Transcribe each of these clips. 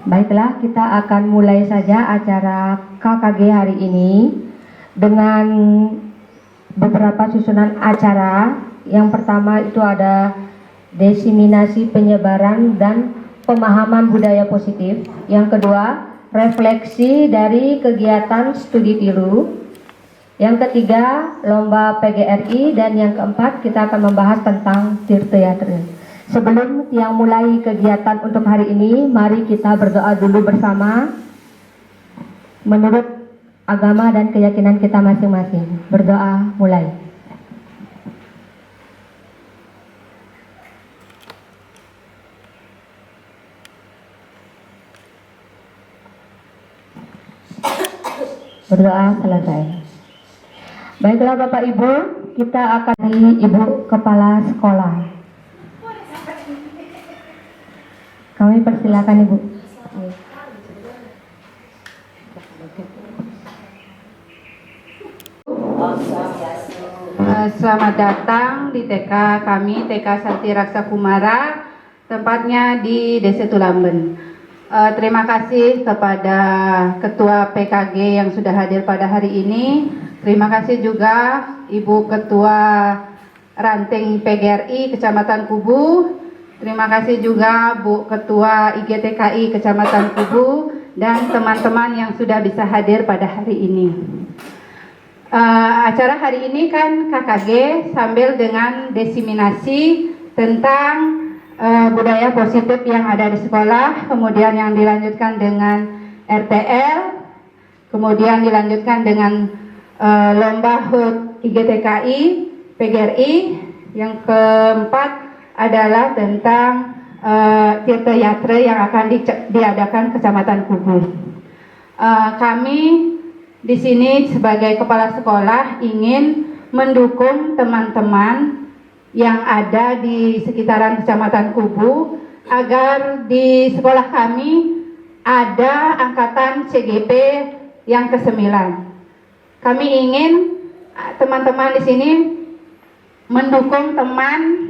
Baiklah, kita akan mulai saja acara KKG hari ini dengan beberapa susunan acara. Yang pertama itu ada diseminasi penyebaran dan pemahaman budaya positif. Yang kedua, refleksi dari kegiatan studi tiru. Yang ketiga, lomba PGRI. Dan yang keempat, kita akan membahas tentang tirta-yatra. Sebelum yang mulai kegiatan untuk hari ini, mari kita berdoa dulu bersama menurut agama dan keyakinan kita masing-masing. Berdoa mulai. Berdoa selesai. Baiklah Bapak Ibu, kita akan dari Ibu Kepala Sekolah. Kami persilakan Ibu. Selamat datang di TK kami, TK Santi Raksa Kumara, tempatnya di Desa Tulamben. Terima kasih kepada Ketua PKG yang sudah hadir pada hari ini. Terima kasih juga Ibu Ketua Ranting PGRI Kecamatan Kubu. Terima kasih juga Bu Ketua IGTKI Kecamatan Kubu dan teman-teman yang sudah bisa hadir pada hari ini. Acara hari ini kan KKG sambil dengan diseminasi tentang budaya positif yang ada di sekolah, kemudian yang dilanjutkan dengan RTL, kemudian dilanjutkan dengan lomba HUT IGTKI, PGRI, yang keempat adalah tentang tirta-yatra yang akan diadakan Kecamatan Kubu. Kami di sini sebagai kepala sekolah ingin mendukung teman-teman yang ada di sekitaran Kecamatan Kubu agar di sekolah kami ada angkatan CGP yang ke-9. Kami ingin teman-teman di sini mendukung teman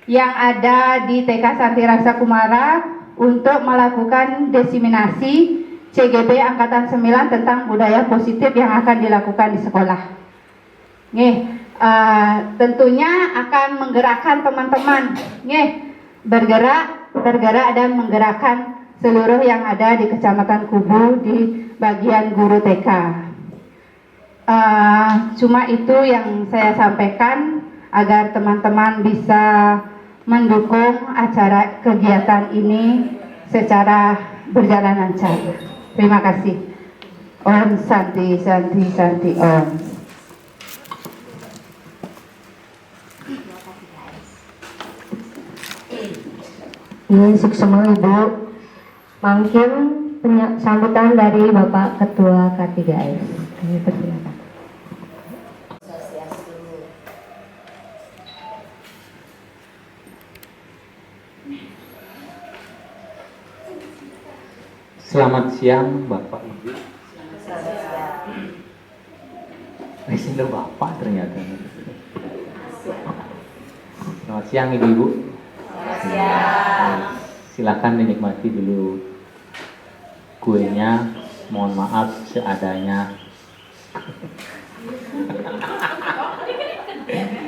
yang ada di TK Santi Raksa Kumara untuk melakukan diseminasi CGP Angkatan 9 tentang budaya positif yang akan dilakukan di sekolah. Tentunya akan menggerakkan teman-teman, bergerak dan menggerakkan seluruh yang ada di Kecamatan Kubu di bagian guru TK. Cuma itu yang saya sampaikan agar teman-teman bisa mendukung acara kegiatan ini secara berjalan lancar. Terima kasih. Om Santi Santi Santi Om. Ini suksema Ibu. Mungkin sambutan dari Bapak Ketua K3S. Kami persilakan. Selamat siang Bapak Ibu. Sudah Bapak ternyata. Selamat siang Ibu-ibu. Selamat siang. Silakan dinikmati dulu kuenya. Mohon maaf seadanya.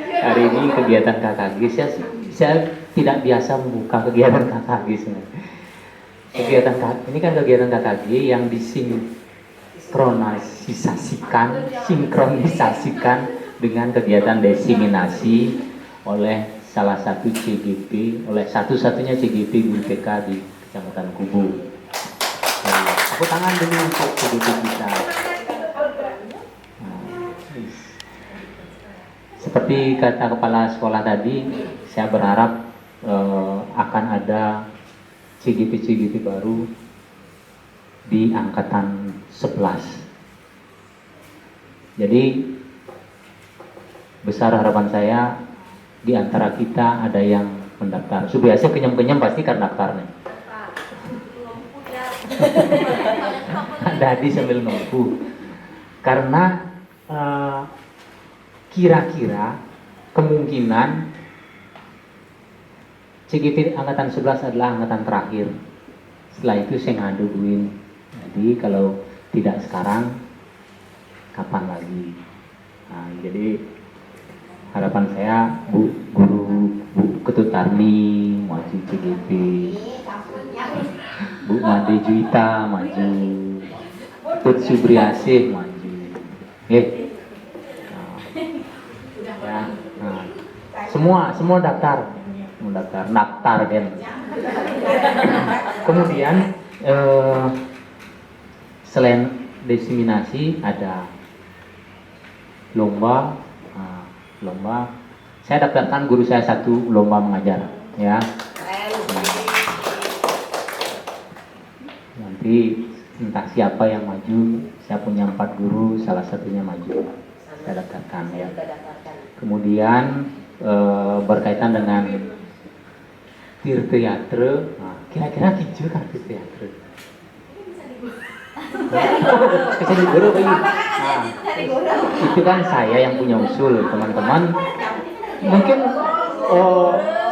Hari ini kegiatan KKG saya tidak biasa membuka kegiatan KKG sebenarnya. Kegiatan ini kan kegiatan KKG yang sinkronisasikan dengan kegiatan diseminasi oleh salah satu CGP, oleh satu-satunya CGP guru TK di Kecamatan Kubu. Tepuk tangan dulu untuk CGP kita. Seperti kata kepala sekolah tadi, saya berharap akan ada CGP baru di angkatan 11. Jadi besar harapan saya di antara kita ada yang mendaftar. Biasa kenyam-kenyam pasti kan daftarnya. Ada di sambil nunggu. Karena kira-kira kemungkinan CGP angkatan 11 adalah angkatan terakhir setelah itu saya ngaduin. Jadi kalau tidak sekarang, kapan lagi? Nah, jadi harapan saya Bu Ketut Tarni maju CGP, Bu Made Juwita maju, Ketut Subriasih maju. Ya. Nah, semua daftar kan. Kemudian selain diseminasi ada lomba. Saya daftarkan guru saya satu lomba mengajar, ya. Nanti entah siapa yang maju, saya punya 4 guru, salah satunya maju, saya daftarkan, ya. Kemudian berkaitan dengan tirteatre, nah, kira-kira kicu kan tirteatre? Kesini guru nah, itu kan saya yang punya usul, teman-teman. Mungkin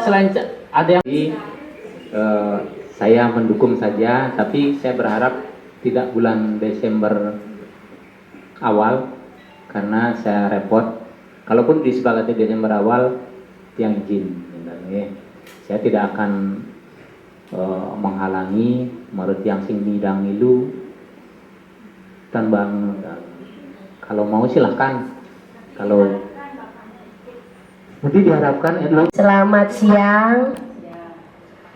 selain ada yang saya mendukung saja, tapi saya berharap tidak bulan Desember awal karena saya repot. Kalaupun disepakati Desember awal, yang izin, saya tidak akan menghalangi menurut yang sing bidang ilu tambang. Kalau mau silahkan. Kalau nanti diharapkan Selamat siang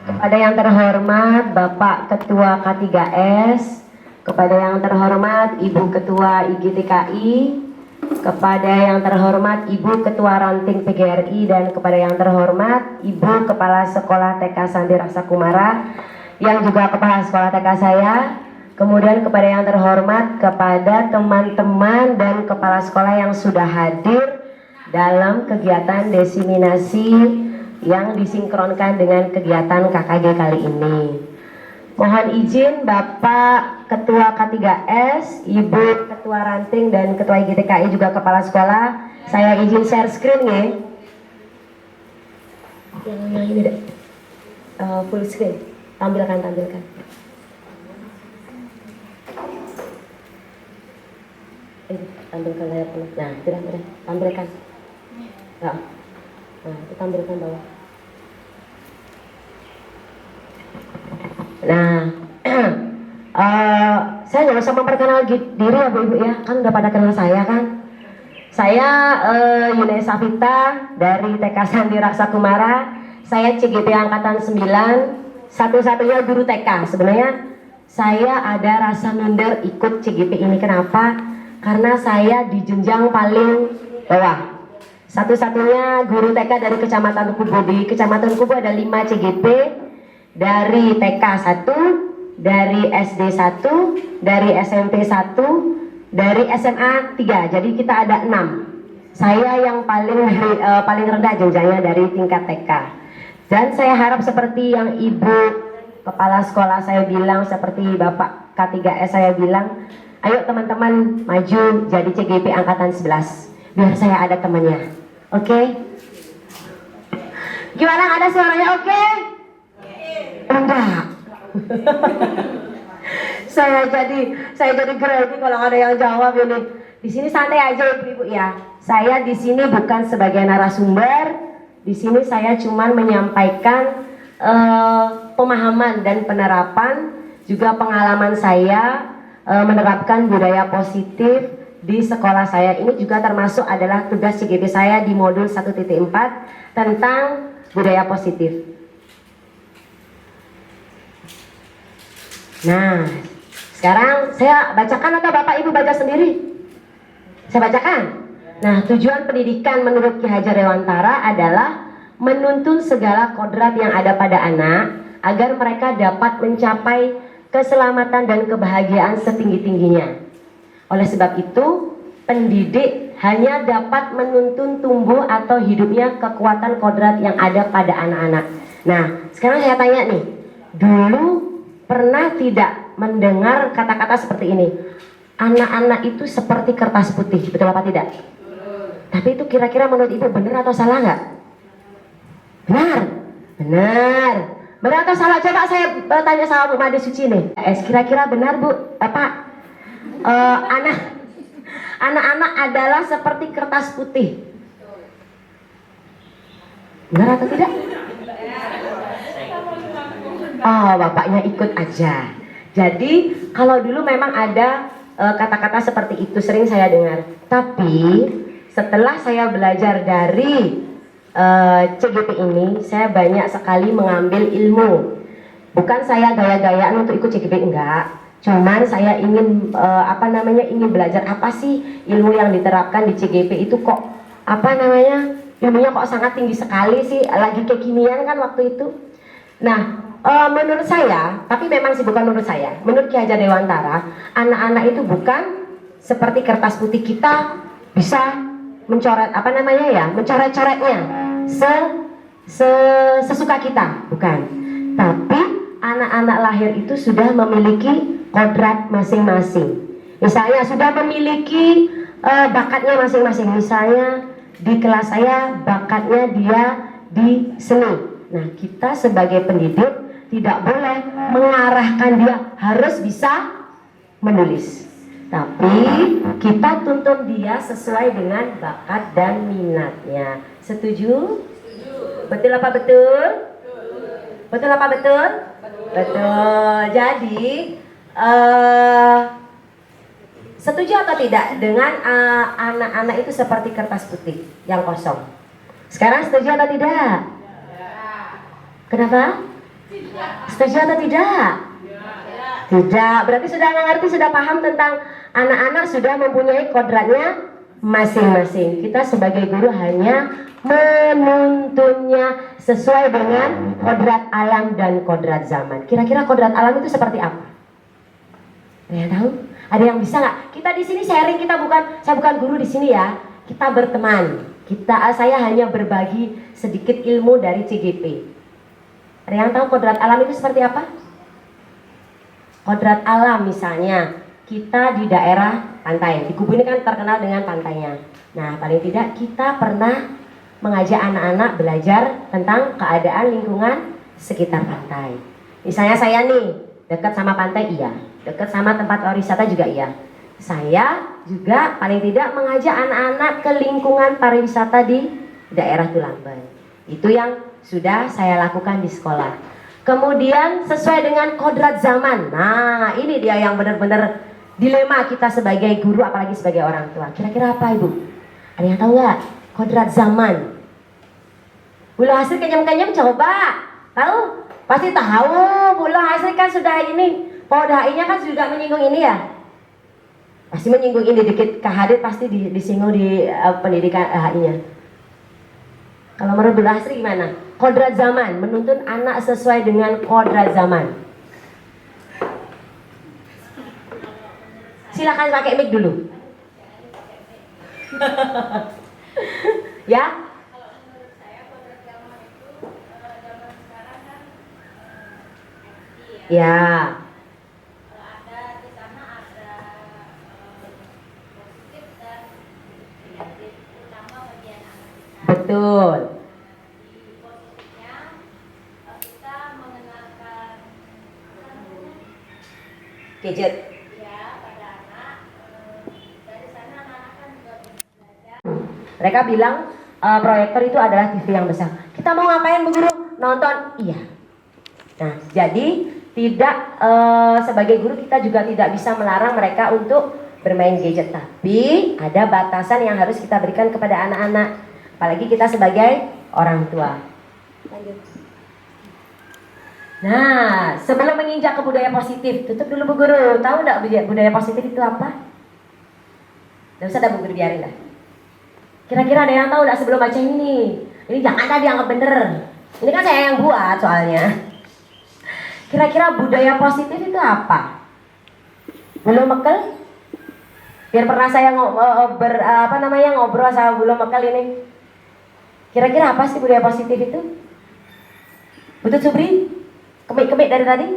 kepada yang terhormat Bapak Ketua K3S, kepada yang terhormat Ibu Ketua IGTKI, kepada yang terhormat Ibu Ketua Ranting PGRI, dan kepada yang terhormat Ibu Kepala Sekolah TK Sandi Raksa Kumara yang juga kepala sekolah TK saya. Kemudian kepada yang terhormat kepada teman-teman dan kepala sekolah yang sudah hadir dalam kegiatan desiminasi yang disinkronkan dengan kegiatan KKG kali ini. Mohon izin Bapak Ketua K3S, Ibu Ketua Ranting dan Ketua IGTKI juga kepala sekolah, saya izin share screen ya. Yang ini deh, full screen, tampilkan. Tampilkan layar penuh. Nah, sudah tampilkan. Nah, itu tampilkan bawah. Nah, saya nggak usah memperkenalkan diri ya Bu Ibu ya, kan udah pada kenal saya kan. Saya Yune Safita dari TK Sandi Raksa Kumara. Saya CGP Angkatan 9, satu-satunya guru TK. Sebenarnya saya ada rasa minder ikut CGP ini. Kenapa? Karena saya di jenjang paling bawah. Satu-satunya guru TK dari Kecamatan Kubu. Di Kecamatan Kubu ada 5 CGP, dari TK 1, dari SD 1, dari SMP 1, dari SMA 3. Jadi kita ada 6. Saya yang paling rendah jenjangnya dari tingkat TK. Dan saya harap seperti yang Ibu Kepala Sekolah saya bilang, seperti Bapak K3S saya bilang, ayo teman-teman maju jadi CGP Angkatan 11 biar saya ada temannya. Oke? Gimana, ada suaranya oke? Enggak. saya jadi grogi kalau ada yang jawab ini. Di sini santai aja Ibu-ibu ya. Saya di sini bukan sebagai narasumber. Di sini saya cuma menyampaikan pemahaman dan penerapan, juga pengalaman saya menerapkan budaya positif di sekolah saya. Ini juga termasuk adalah tugas CGP saya di modul 1.4 tentang budaya positif. Nah, sekarang saya bacakan atau Bapak Ibu baca sendiri? Saya bacakan. Nah, tujuan pendidikan menurut Ki Hajar Dewantara adalah menuntun segala kodrat yang ada pada anak agar mereka dapat mencapai keselamatan dan kebahagiaan setinggi-tingginya. Oleh sebab itu, pendidik hanya dapat menuntun tumbuh atau hidupnya kekuatan kodrat yang ada pada anak-anak. Nah, sekarang saya tanya nih, dulu pernah tidak mendengar kata-kata seperti ini? Anak-anak itu seperti kertas putih, betul apa tidak? Tapi itu kira-kira menurut Ibu benar atau salah nggak? Benar, benar. Benar atau salah? Coba saya tanya sama Bu Made Suci nih. Kira-kira benar Bu? Anak-anak adalah seperti kertas putih. Benar atau tidak? Oh, bapaknya ikut aja. Jadi kalau dulu memang ada kata-kata seperti itu sering saya dengar. Tapi setelah saya belajar dari CGP ini, saya banyak sekali mengambil ilmu. Bukan saya gaya-gayaan untuk ikut CGP, enggak. Cuman saya ingin ingin belajar apa sih ilmu yang diterapkan di CGP itu kok ilmunya kok sangat tinggi sekali sih, lagi kekinian kan waktu itu. Nah, menurut saya, tapi memang sih bukan menurut saya, menurut Ki Hajar Dewantara, anak-anak itu bukan seperti kertas putih, kita bisa mencoret mencoret-coretnya sesuka kita, bukan. Tapi anak-anak lahir itu sudah memiliki kodrat masing-masing. Misalnya sudah memiliki bakatnya masing-masing. Misalnya di kelas saya bakatnya dia di seni. Nah, kita sebagai pendidik tidak boleh mengarahkan dia harus bisa menulis. Tapi kita tuntun dia sesuai dengan bakat dan minatnya. Setuju? Betul apa betul? Betul apa betul? Betul. Jadi setuju atau tidak dengan anak-anak itu seperti kertas putih yang kosong? Sekarang setuju atau tidak? Kenapa? Setuju atau tidak? Tidak. Berarti sudah mengerti, sudah paham tentang anak-anak, sudah mempunyai kodratnya masing-masing. Kita sebagai guru hanya menuntunnya sesuai dengan kodrat alam dan kodrat zaman. Kira-kira kodrat alam itu seperti apa? Ada yang tahu? Ada yang bisa nggak? Kita di sini sharing, saya bukan guru di sini ya. Kita berteman. Saya hanya berbagi sedikit ilmu dari CGP. Ada yang tahu kodrat alam itu seperti apa? Kodrat alam misalnya, kita di daerah pantai. Di Kubu ini kan terkenal dengan pantainya. Nah, paling tidak kita pernah mengajak anak-anak belajar tentang keadaan lingkungan sekitar pantai. Misalnya saya nih, dekat sama pantai iya, dekat sama tempat wisata juga iya. Saya juga paling tidak mengajak anak-anak ke lingkungan pariwisata di daerah Tulamben. Itu yang sudah saya lakukan di sekolah. Kemudian sesuai dengan kodrat zaman. Nah, ini dia yang benar-benar dilema kita sebagai guru, apalagi sebagai orang tua. Kira-kira apa Ibu? Ada yang tahu nggak? Kodrat zaman. Bulu hasil kenyam-kenyam coba. Tahu? Pasti tahu. Bulu hasil kan sudah ini. PODHI-nya kan juga menyinggung ini ya. Pasti menyinggung ini dikit. KHD pasti disinggung di pendidikan HI-nya. Kalau menurut Bulu Hasri gimana? Kodrat zaman, menuntun anak sesuai dengan kodrat zaman. Silakan pakai mic dulu. Ya? Ya. Betul. Gadget. Mereka bilang proyektor itu adalah TV yang besar. Kita mau ngapain Bu Guru? Nonton? Iya. Nah, jadi tidak sebagai guru kita juga tidak bisa melarang mereka untuk bermain gadget. Tapi ada batasan yang harus kita berikan kepada anak-anak. Apalagi kita sebagai orang tua. Lanjut. Nah, sebelum menginjak ke budaya positif, tutup dulu Bu Guru. Tahu nggak budaya positif itu apa? Nggak usah dah Bu Guru, biarin dah. Kira-kira ada yang tahu nggak sebelum baca ini? Ini jangan ada dianggap bener. Ini kan saya yang buat soalnya. Kira-kira budaya positif itu apa? Belum mekel? Biar pernah saya ngobrol sama belum mekel ini. Kira-kira apa sih budaya positif itu? Betul Subri? Kemik-kemik dari tadi?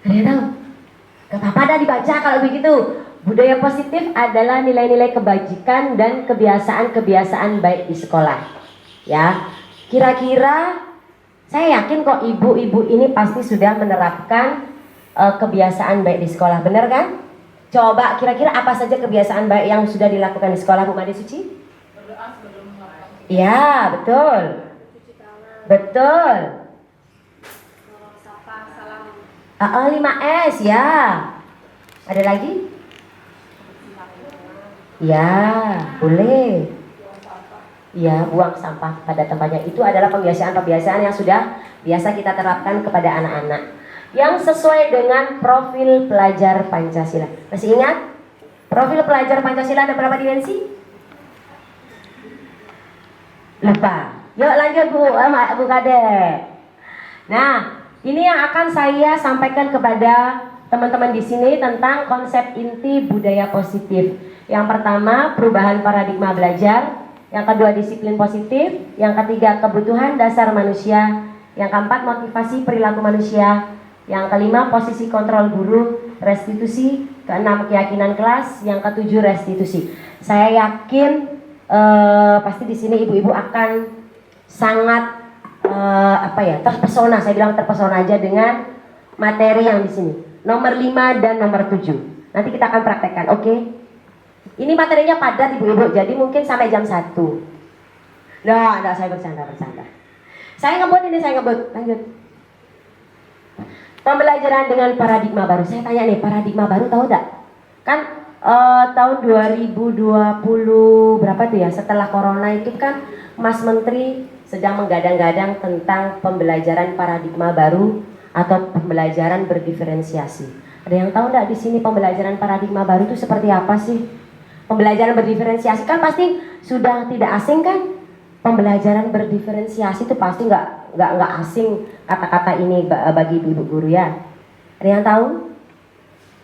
Ada yang tahu? Gak apa-apa dah dibaca kalau begitu. Budaya positif adalah nilai-nilai kebajikan dan kebiasaan-kebiasaan baik di sekolah. Ya, Kira-kira saya yakin kok ibu-ibu ini pasti sudah menerapkan kebiasaan baik di sekolah, benar kan? Coba kira-kira apa saja kebiasaan baik yang sudah dilakukan di sekolah, Bu Made Suci? Berdoa sebelum melakukan. Ya, betul. Betul. Sapa, salam. 5S ya. Ada lagi? Ya, boleh. Ya, buang sampah pada tempatnya. Itu adalah pembiasaan-pembiasaan yang sudah biasa kita terapkan kepada anak-anak yang sesuai dengan profil pelajar Pancasila. Masih ingat? Profil pelajar Pancasila ada berapa dimensi? Lupa. Yuk lanjut Bu Kade. Nah, ini yang akan saya sampaikan kepada teman-teman di sini tentang konsep inti budaya positif. Yang pertama, perubahan paradigma belajar. Yang kedua, disiplin positif. Yang ketiga, kebutuhan dasar manusia. Yang keempat, motivasi perilaku manusia. Yang kelima, posisi kontrol guru, restitusi. Keenam, keyakinan kelas. Yang ketujuh, restitusi. Saya yakin pasti di sini ibu-ibu akan sangat terpesona. Saya bilang terpesona aja dengan materi yang di sini. Nomor 5 dan nomor 7. Nanti kita akan praktekkan, oke? Ini materinya padat ibu-ibu, jadi mungkin sampai jam 1. Nah, saya bercanda. Saya ngebut. Lanjut. Pembelajaran dengan paradigma baru. Saya tanya nih, paradigma baru tahu gak? Kan tahun 2020 berapa tuh ya, setelah corona itu kan Mas Menteri sedang menggadang-gadang tentang pembelajaran paradigma baru atau pembelajaran berdiferensiasi. Ada yang tahu nggak di sini pembelajaran paradigma baru itu seperti apa sih? Pembelajaran berdiferensiasi kan pasti sudah tidak asing kan? Pembelajaran berdiferensiasi itu pasti nggak asing kata-kata ini bagi ibu guru ya. Ada yang tahu?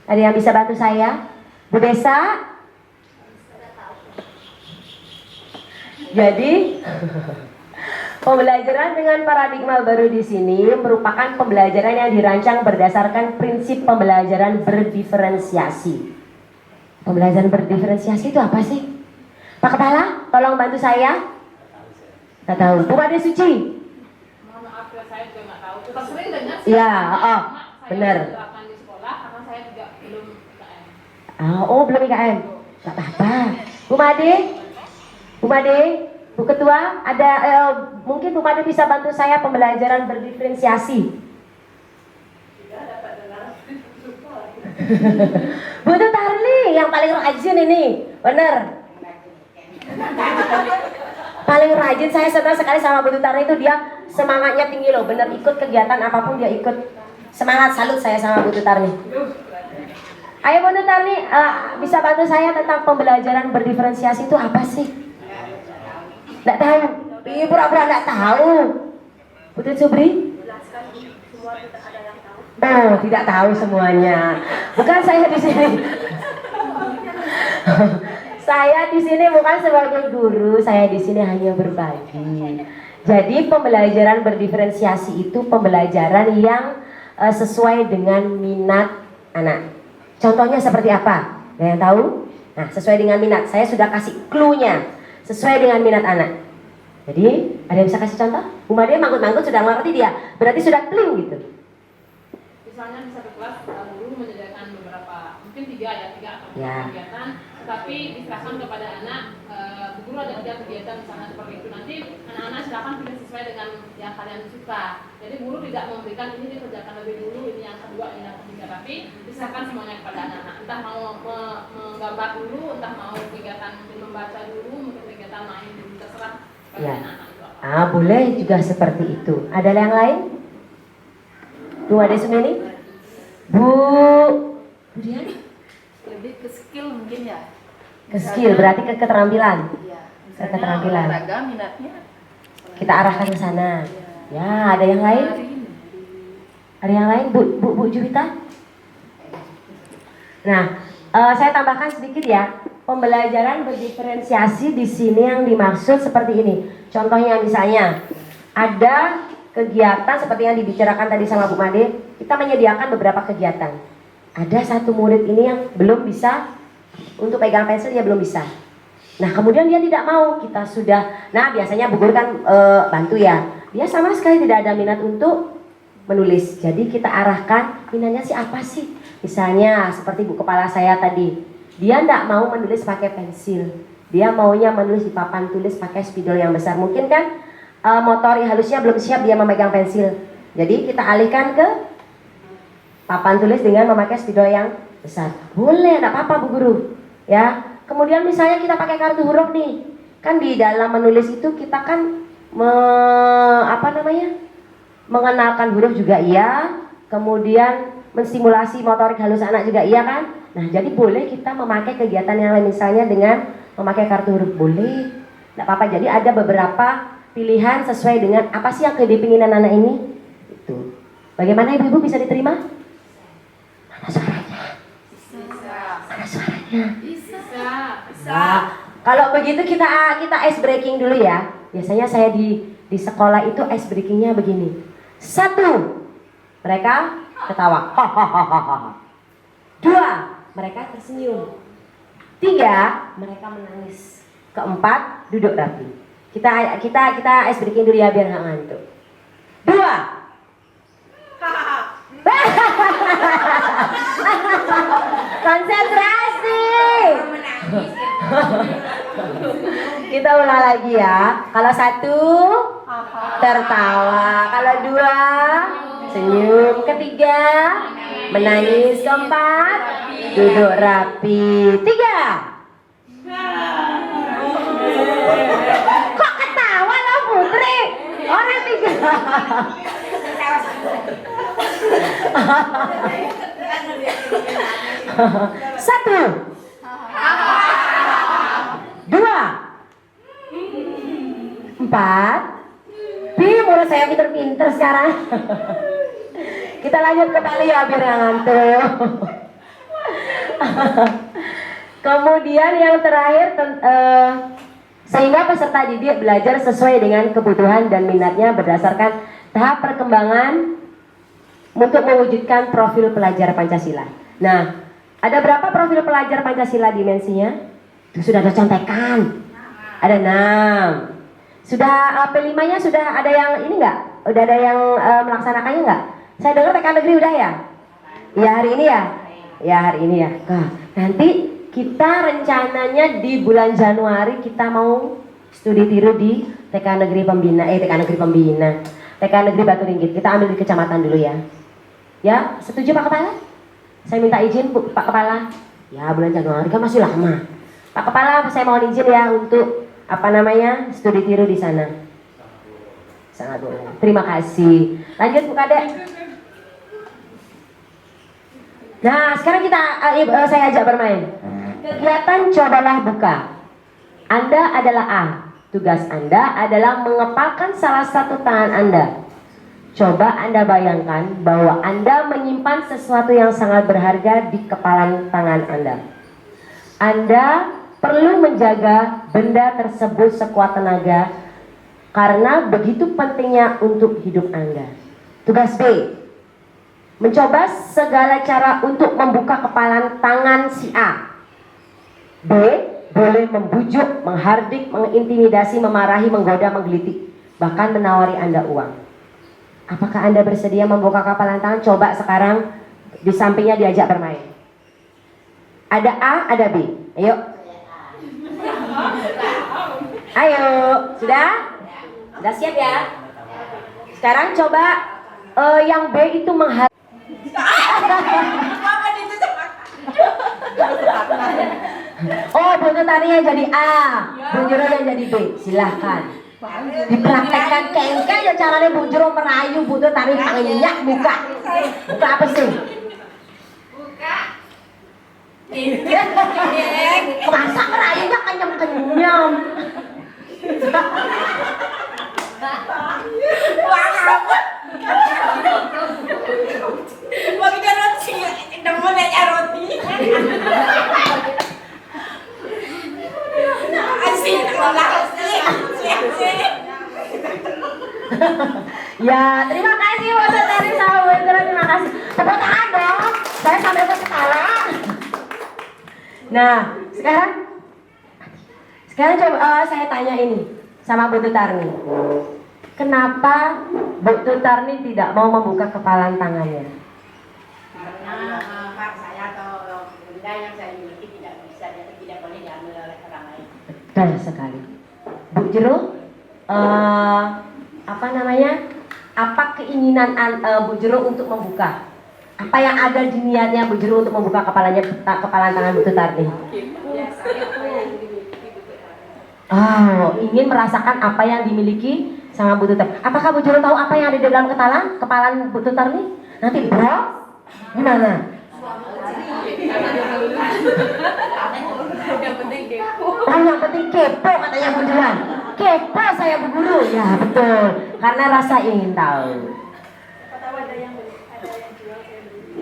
Ada yang bisa bantu saya? Bu Desa? Jadi pembelajaran dengan paradigma baru di sini merupakan pembelajaran yang dirancang berdasarkan prinsip pembelajaran berdiferensiasi. Pembelajaran berdiferensiasi itu apa sih? Pak Kepala, tolong bantu saya. Tak tahu. Bu Made Suci. Mohon maaf ya, saya juga nggak tahu. Kita sering dengar sih. Iya, Saya benar. menerapkan di sekolah karena saya juga belum IKM. Belum IKM. Tak apa-apa. Bu Made, Bu Ketua, ada mungkin Bu Made bisa bantu saya pembelajaran berdiferensiasi. Bu Tarli yang paling rajin ini, bener. Paling rajin, saya senang sekali sama Bu Tarli itu, dia semangatnya tinggi loh, bener, ikut kegiatan apapun dia ikut. Semangat, salut saya sama Bu Tarli. Ayo Bu Tarli, bisa bantu saya tentang pembelajaran berdiferensiasi itu apa sih? Nggak tahu, ini pura-pura nggak tahu. Putri Subri? Oh, tidak tahu semuanya. Bukan saya di sini. Saya di sini bukan sebagai guru, saya di sini hanya berbagi. Jadi pembelajaran berdiferensiasi itu pembelajaran yang sesuai dengan minat anak. Contohnya seperti apa? Ada yang tahu? Nah, sesuai dengan minat. Saya sudah kasih clue-nya. Sesuai dengan minat anak. Jadi, ada yang bisa kasih contoh? Bu Made manggut-manggut sudah mengerti dia. Berarti sudah kling gitu. Misalnya di satu kelas guru menyediakan beberapa, mungkin tiga atau Ya. kegiatan, tetapi diserahkan kepada anak. Bu guru ada 3 kegiatan misalnya seperti itu. Nanti anak-anak silakan pilih sesuai dengan yang kalian suka. Jadi guru tidak memberikan ini dikerjakan lebih dulu, ini yang kedua, ini yang ketiga, tapi diserahkan semuanya kepada anak-anak. Entah mau menggambar dulu, entah mau kegiatan mungkin membaca dulu, mungkin kegiatan main dulu, terserah kepada Ya. anak-anak itu apa. Boleh juga seperti itu. Ada yang lain? Bu Made Sumeni? Bu Dian? Lebih ke skill mungkin ya. Ke skill, berarti ke keterampilan. Iya. Keterampilan. Olahraga minatnya. Kita arahkan ke sana. Ya, ada yang lain? Hari ini. Ada yang lain? Bu Juwita? Nah, saya tambahkan sedikit ya. Pembelajaran berdiferensiasi di sini yang dimaksud seperti ini. Contohnya misalnya ada kegiatan seperti yang dibicarakan tadi sama Bu Made. Kita menyediakan beberapa kegiatan. Ada satu murid ini yang belum bisa untuk pegang pensil, dia belum bisa. Nah kemudian dia tidak mau, kita sudah, nah biasanya Bu Guru kan bantu ya, dia sama sekali tidak ada minat untuk menulis. Jadi kita arahkan minatnya siapa sih? Misalnya seperti Bu Kepala saya tadi, dia tidak mau menulis pakai pensil, dia maunya menulis di papan tulis pakai spidol yang besar. Mungkin kan motorik halusnya belum siap dia memegang pensil, jadi kita alihkan ke papan tulis dengan memakai spidol yang besar. Boleh, tidak apa-apa Bu Guru ya. Kemudian misalnya kita pakai kartu huruf nih, kan di dalam menulis itu kita kan mengenalkan huruf juga iya, kemudian menstimulasi motorik halus anak juga iya kan. Nah jadi boleh kita memakai kegiatan yang lain, misalnya dengan memakai kartu huruf, boleh, tidak apa-apa. Jadi ada beberapa pilihan sesuai dengan apa sih yang keinginan anak ini. Itu bagaimana ibu-ibu, bisa diterima? Mana suaranya? Mana suaranya? Nah, kalau begitu kita ice breaking dulu ya. Biasanya saya di sekolah itu ice breakingnya begini. 1, mereka ketawa. 2, mereka tersenyum. 3, mereka menangis. 4, duduk rapi. Kita ice breaking dulu ya biar nggak ngantuk. 2. Konsentrasi. Kita ulang lagi ya. Kalau 1 tertawa, kalau 2 senyum, 3 menangis, 4 duduk rapi, 3. Kok ketawa lo Putri? Orang 3. 1 2 4. Menurut saya pinter-pinter sekarang. Kita lanjut ke tali ya biar nggak ngantuk. Kemudian yang terakhir, sehingga peserta didik belajar sesuai dengan kebutuhan dan minatnya berdasarkan tahap perkembangan untuk mewujudkan profil pelajar Pancasila. Nah, ada berapa profil pelajar Pancasila dimensinya? Itu sudah ada contekan. Ada 6. Sudah P5-nya sudah ada yang ini enggak? Udah ada yang melaksanakannya enggak? Saya dengar TK Negeri udah ya? Ya hari ini ya? Ya hari ini ya. Nah, nanti kita rencananya di bulan Januari kita mau studi tiru di TK Negeri Pembina. TK Negeri Batu Ringgit. Kita ambil di kecamatan dulu ya. Ya, setuju Pak Kepala? Saya minta izin Pak Kepala. Ya bulan Januari kan masih lama. Pak Kepala, saya mohon izin ya untuk studi tiru di sana. Sangat boleh. Terima kasih. Lanjut Bu Kadek. Nah, sekarang saya ajak bermain. Kegiatan cobalah buka. Anda adalah A. Tugas Anda adalah mengepalkan salah satu tangan Anda. Coba Anda bayangkan bahwa Anda menyimpan sesuatu yang sangat berharga di kepalan tangan Anda. Anda perlu menjaga benda tersebut sekuat tenaga karena begitu pentingnya untuk hidup Anda. Tugas B, mencoba segala cara untuk membuka kepalan tangan si A. B, boleh membujuk, menghardik, mengintimidasi, memarahi, menggoda, menggelitik, bahkan menawari Anda uang. Apakah Anda bersedia membuka kepalan tangan? Coba sekarang di sampingnya diajak bermain. Ada A, ada B. Ayo. Ayo, sudah? Sudah siap ya? Sekarang coba yang B itu Oh, buntut tarinya jadi A, bunjurnya jadi B. Silahkan. Dipraktekkan kengke ya caranya bunjur merayu buntut tari tangannya buka. Buka apa sih? Masa merayunya kenyam-kenyam. Magiging roti, tignan mo na yung roti. Asin, wala asin. Ya, terima kasih buat dari sahabat. Terima kasih. Tepuk tangan dong. Saya sampai ketawa. Nah, Sekarang coba saya tanya ini sama Bu Tutarni. Kenapa Bu Tutarni tidak mau membuka kepalan tangannya? Karena hak saya atau benda yang saya miliki tidak bisa dan tidak boleh diambil oleh orang lain. Betul sekali. Bu Jero, apa namanya? Apa keinginan Bu Jero untuk membuka? Apa yang ada di niatnya Bu Jero untuk membuka kepalan tangan Bu Tutarni? Oh, ingin merasakan apa yang dimiliki sama Bu Tutarni. Apakah Bu Jero tahu apa yang ada di dalam kepalan Bu Tutarni? Nanti bro, gimana? Yang penting kepo katanya Bu Juan. Kepo saya Bu Guru. Ya betul, karena rasa ingin tahu.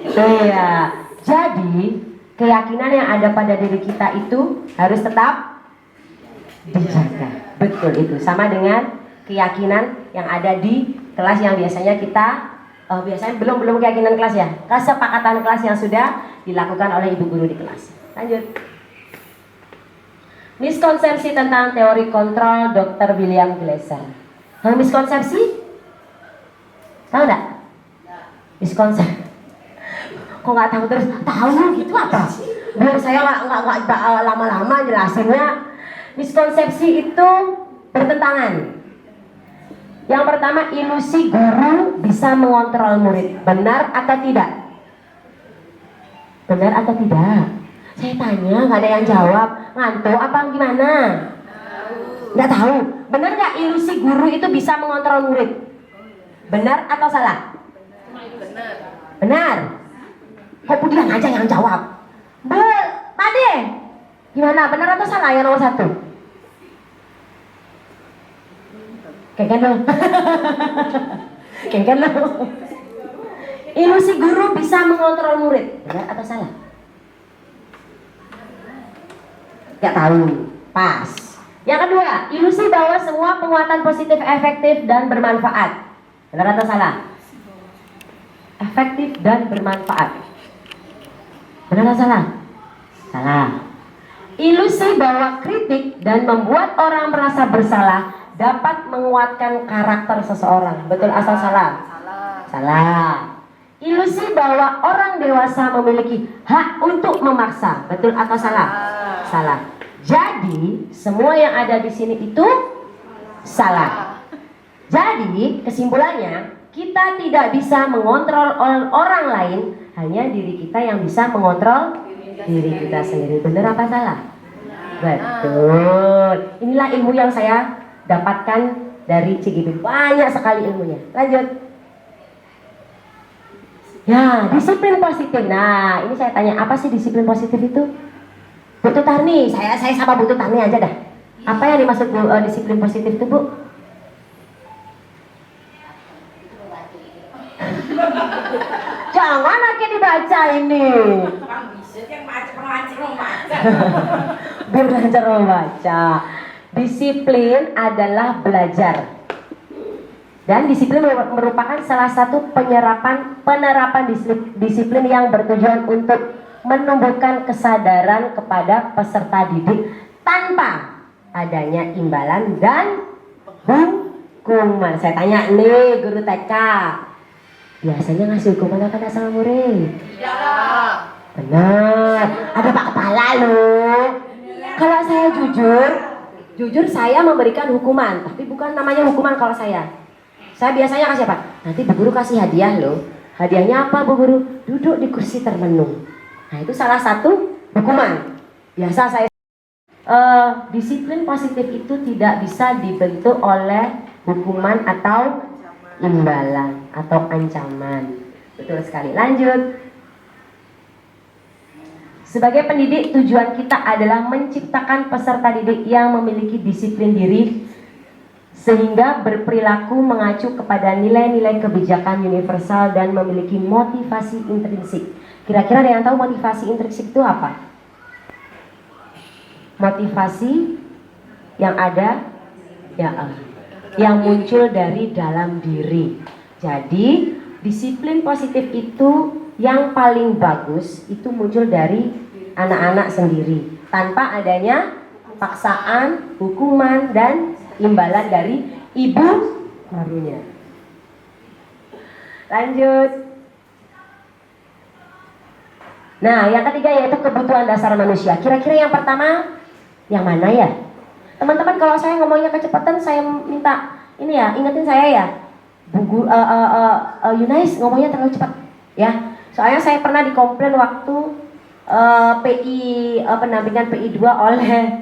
Iya, jadi keyakinan yang ada pada diri kita itu harus tetap dijaga. Betul itu, sama dengan keyakinan yang ada di kelas yang biasanya kita biasanya belum keyakinan kelas ya, kesepakatan kelas yang sudah dilakukan oleh ibu guru di kelas. Lanjut. Miskonsepsi tentang teori kontrol Dr. William Glasser. Miskonsepsi? Tahu nggak? Miskonsepsi. Kok nggak tahu terus? Tahu gitu apa? Biar saya nggak lama-lama jelasinnya. Miskonsepsi itu bertentangan. Yang pertama, ilusi guru bisa mengontrol murid. Benar atau tidak? Benar atau tidak? Saya tanya, nggak ada yang jawab. Ngantuk apa gimana? Nggak tahu. Benar nggak ilusi guru itu bisa mengontrol murid? Benar atau salah? Benar. Kok Budian aja yang jawab? Pade, gimana? Benar atau salah yang nomor 1? Kengken lo. Kengken lo. Ilusi guru bisa mengontrol murid. Benar atau salah? Gak tahu. Pas. Yang kedua, ilusi bahwa semua penguatan positif efektif dan bermanfaat. Benar atau salah? Efektif dan bermanfaat. Benar atau salah? Salah. Ilusi bahwa kritik dan membuat orang merasa bersalah dapat menguatkan karakter seseorang. Betul asal salah? Salah. Ilusi bahwa orang dewasa memiliki hak untuk memaksa. Betul atau salah? Salah. Jadi semua yang ada di sini itu salah. Jadi kesimpulannya, kita tidak bisa mengontrol orang lain, hanya diri kita yang bisa mengontrol diri kita sendiri. Benar apa salah? Betul. Inilah ilmu yang saya dapatkan dari CGP. Banyak sekali ilmunya. Lanjut. Ya, disiplin positif. Nah, ini saya tanya, apa sih disiplin positif itu? Bu Tutarni, saya sama Bu Tutarni aja dah. Apa yang dimaksud disiplin positif itu, Bu? Jangan lagi dibaca ini. Biar belajar membaca. Disiplin adalah belajar. Dan disiplin merupakan salah satu penerapan disiplin yang bertujuan untuk menumbuhkan kesadaran kepada peserta didik tanpa adanya imbalan dan hukuman. Saya tanya nih guru TK, biasanya ngasih hukuman apa sama murid? Ya. Benar, ada Pak Kepala loh. Kalau saya jujur saya memberikan hukuman, tapi bukan namanya hukuman kalau saya. Saya biasanya kasih apa? Nanti Bu Guru kasih hadiah loh. Hadiahnya apa Bu Guru? Duduk di kursi termenung. Nah itu salah satu hukuman. Biasa saya disiplin positif itu tidak bisa dibentuk oleh hukuman atau imbalan atau ancaman. Betul sekali. Lanjut. Sebagai pendidik, tujuan kita adalah menciptakan peserta didik yang memiliki disiplin diri sehingga berperilaku mengacu kepada nilai-nilai kebijakan universal dan memiliki motivasi intrinsik. Kira-kira ada yang tahu motivasi intrinsik itu apa? Motivasi yang ada yang muncul dari dalam diri. Jadi disiplin positif itu yang paling bagus itu muncul dari anak-anak sendiri tanpa adanya paksaan, hukuman, dan imbalan dari ibu gurunya. Lanjut. Nah, yang ketiga yaitu kebutuhan dasar manusia. Kira-kira yang pertama yang mana ya? Teman-teman, kalau saya ngomongnya kecepatan, saya minta ini ya, ingetin saya ya. Bu Yunais ngomongnya terlalu cepat, ya. Soalnya saya pernah dikomplain waktu pendampingan PI 2 oleh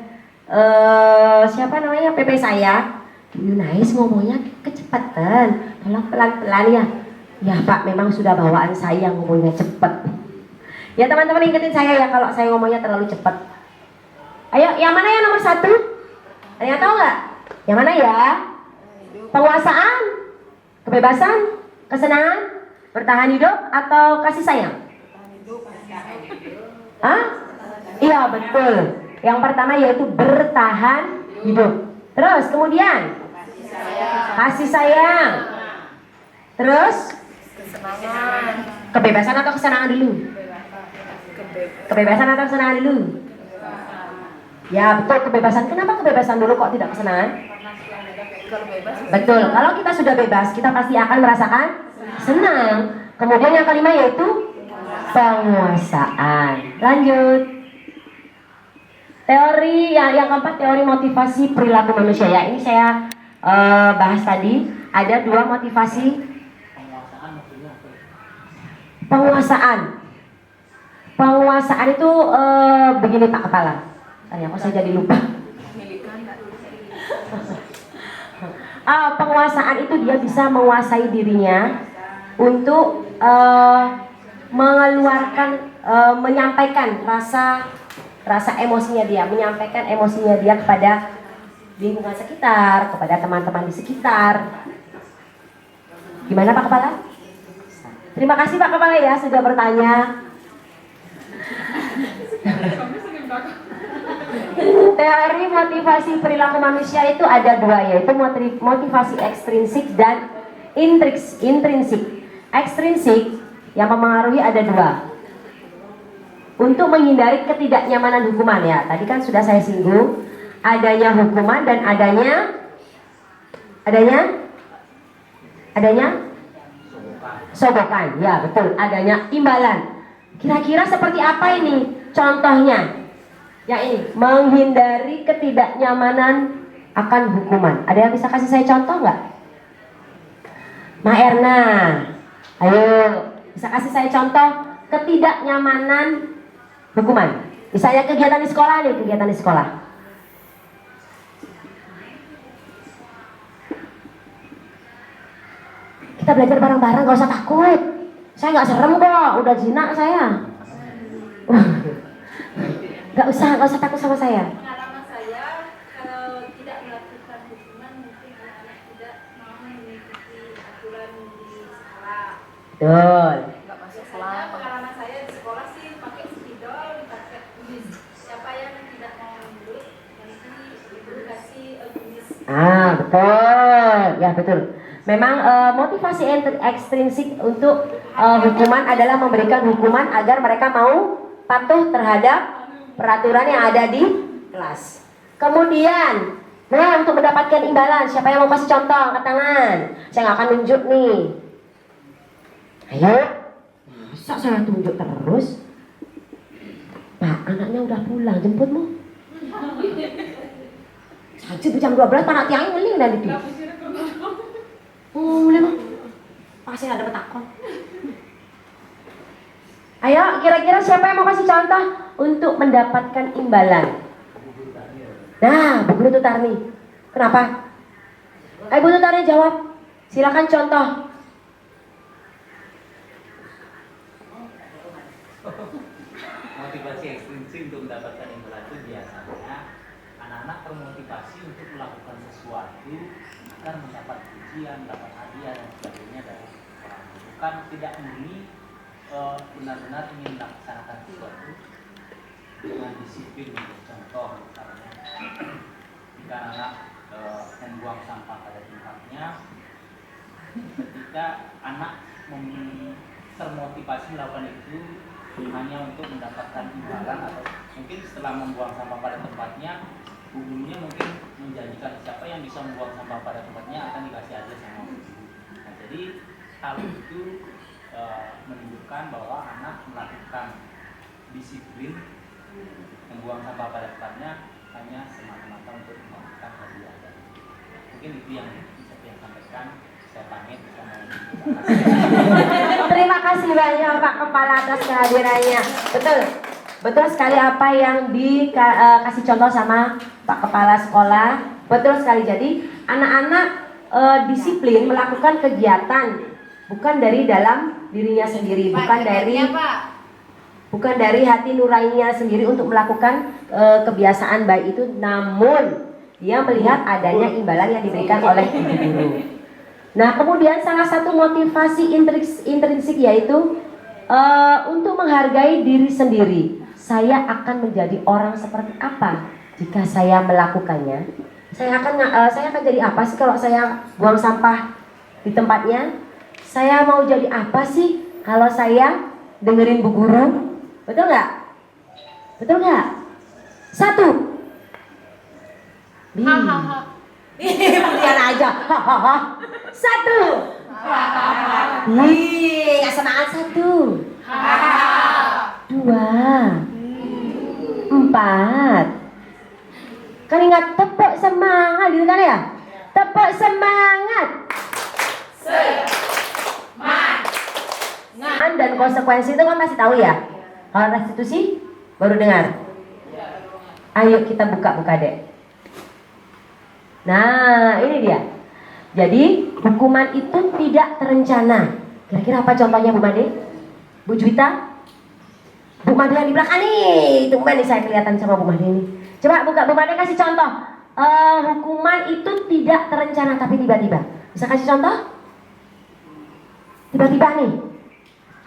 siapa namanya PP saya. Bu Yunais ngomongnya kecepatan, tolong pelan-pelan ya. Ya Pak, memang sudah bawaan saya ngomongnya cepat. Ya teman-teman, ingetin saya ya kalau saya ngomongnya terlalu cepat. Ayo, yang mana yang nomor 1? Ada yang tahu nggak? Yang mana ya? Penguasaan, kebebasan, kesenangan, bertahan hidup, atau kasih sayang? Hah? Iya betul. Yang pertama yaitu bertahan hidup. Terus kemudian kasih sayang. Terus kebebasan atau kesenangan dulu? Kebebasan atau kesenangan dulu? Ya betul, kebebasan. Kenapa kebebasan dulu kok tidak kesenangan? Betul, kalau kita sudah bebas, kita pasti akan merasakan senang. Kemudian yang kelima yaitu penguasaan. Lanjut. Teori yang keempat, teori motivasi perilaku manusia. Ya, ini saya bahas tadi. Ada 2 motivasi penguasaan. Penguasaan itu begini Pak Kepala. Kok saya jadi lupa. Penguasaan itu dia bisa menguasai dirinya untuk mengeluarkan, menyampaikan rasa emosinya dia, menyampaikan emosinya dia kepada lingkungan sekitar, kepada teman-teman di sekitar. Gimana Pak Kepala? Terima kasih Pak Kepala ya sudah bertanya. Teori motivasi perilaku manusia itu ada 2, yaitu motivasi ekstrinsik dan intrinsik. Ekstrinsik yang mempengaruhi ada 2. Untuk menghindari ketidaknyamanan hukuman ya. Tadi kan sudah saya singgung, adanya hukuman dan adanya sogokan. Ya, betul. Adanya imbalan. Kira-kira seperti apa ini? Contohnya yang ini, menghindari ketidaknyamanan akan hukuman. Ada yang bisa kasih saya contoh nggak? Ma Erna, ayo bisa kasih saya contoh ketidaknyamanan hukuman. Misalnya kegiatan di sekolah nih, kegiatan di sekolah. Kita belajar bareng-bareng, gak usah takut. Saya nggak serem kok, udah jinak saya. Gak usah takut sama saya. Pengalaman saya, kalau tidak melakukan hukuman mungkin anak-anak tidak mau mengikuti aturan di sekolah. Betul. Nggak masuk sekolah. Pengalaman saya di sekolah sih pakai spidol, pakai kumis. Siapa yang tidak mau nurut nanti ibu kasih kumis. Betul. Ya betul. Memang motivasi ekstrinsik untuk hukuman adalah memberikan hukuman agar mereka mau patuh terhadap peraturan yang ada di kelas. Kemudian, nah untuk mendapatkan imbalan, siapa yang mau kasih contoh? Angkat tangan. Saya nggak akan tunjuk nih. Ayo. Masa saya tunjuk terus? Pak, anaknya udah pulang, jemputmu. Sajib jam 12, panak tiangnya ngeling dan itu. Mulai mah. Pak, saya ada petakon. Ayo, kira-kira siapa yang mau kasih contoh untuk mendapatkan imbalan? Nah, Bu Guru Tutarni. Kenapa? Ayo Bu Tutarni jawab. Silakan contoh. Motivasi ekstrinsik untuk mendapatkan imbalan itu biasanya anak-anak termotivasi untuk melakukan sesuatu agar mendapat pujian, mendapat hadiah dan sebagainya dari orang. Bukan tidak murni benar-benar ingin melaksanakan sesuatu dengan disiplin. Contoh misalnya jika anak membuang sampah pada tempatnya, ketika anak termotivasi melakukan itu hanya untuk mendapatkan imbalan atau mungkin setelah membuang sampah pada tempatnya gurunya mungkin menjanjikan siapa yang bisa membuang sampah pada tempatnya akan dikasih aja sama guru. Nah, jadi hal itu menunjukkan bahwa anak melakukan disiplin membuang sampah pada tempatnya hanya semata-mata untuk melakukan hadiah. Mungkin itu yang bisa saya sampaikan. Saya pamit. Terima kasih banyak Pak Kepala atas kehadirannya. Betul sekali apa yang dikasih contoh sama Pak Kepala Sekolah. Betul sekali. Jadi anak-anak disiplin melakukan kegiatan bukan dari dalam dirinya sendiri, bukan dari hati nuraninya sendiri untuk melakukan kebiasaan baik itu, namun dia melihat adanya imbalan yang diberikan oleh ibu guru. Nah, kemudian salah satu motivasi intrinsik yaitu untuk menghargai diri sendiri. Saya akan menjadi orang seperti apa jika saya melakukannya? Saya akan jadi apa sih kalau saya buang sampah di tempatnya? Saya mau jadi apa sih kalau saya dengerin bu guru? Betul nggak? Betul nggak? 1. Kemudian aja. 1. Nggak semangat. 1. 2. 4. Kan ingat tepuk semangat gitu kan ya? Tepuk semangat. Dan konsekuensi itu kan masih tahu ya. Kalau restitusi baru dengar. Ayo kita buka-buka deh. Nah, ini dia. Jadi hukuman itu tidak terencana. Kira-kira apa contohnya Bu Made? Bu Juwita? Bu Made yang di belakang nih. Tumben nih saya kelihatan sama Bu Made ini. Coba buka Bu Made kasih contoh. Hukuman itu tidak terencana tapi tiba-tiba. Bisa kasih contoh? Tiba-tiba nih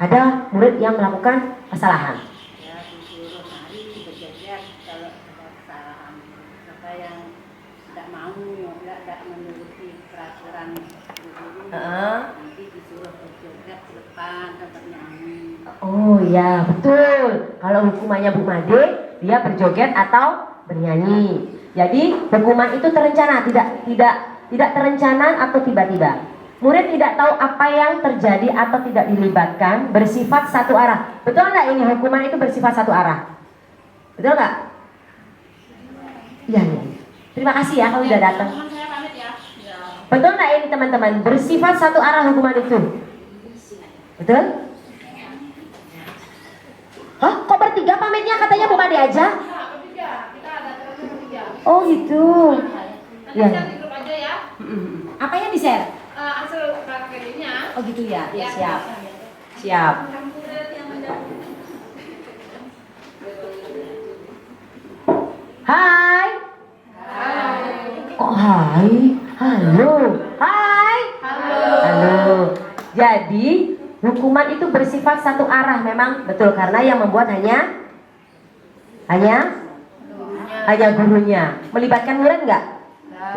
ada murid yang melakukan kesalahan. Ya, disuruh hari berjajar kalau ada kesalahan. Siapa yang tidak mau, tidak menuruti peraturan guru, nanti disuruh berjoget ke depan dan bernyanyi. Oh ya, betul. Kalau hukumannya Bu Made, dia berjoget atau bernyanyi. Jadi hukuman itu terencana, tidak terencana atau tiba-tiba. Murid tidak tahu apa yang terjadi atau tidak dilibatkan, bersifat satu arah. Betul nggak ini hukuman itu bersifat satu arah? Betul nggak? Iya. Terima kasih ya kalau sudah datang. Betul nggak ini teman-teman? Bersifat satu arah hukuman itu. Betul? Hah? Kok bertiga pamitnya katanya Bu Made aja? Oh gitu. Nanti share di grup aja ya. Apanya di-share? Hasil KKG-nya. Oh gitu ya? Ya, Siap. Siap. Hai. Kok hai? Halo. Hai. Halo. Jadi hukuman itu bersifat satu arah memang betul karena yang membuat hanya gurunya. Melibatkan murid enggak?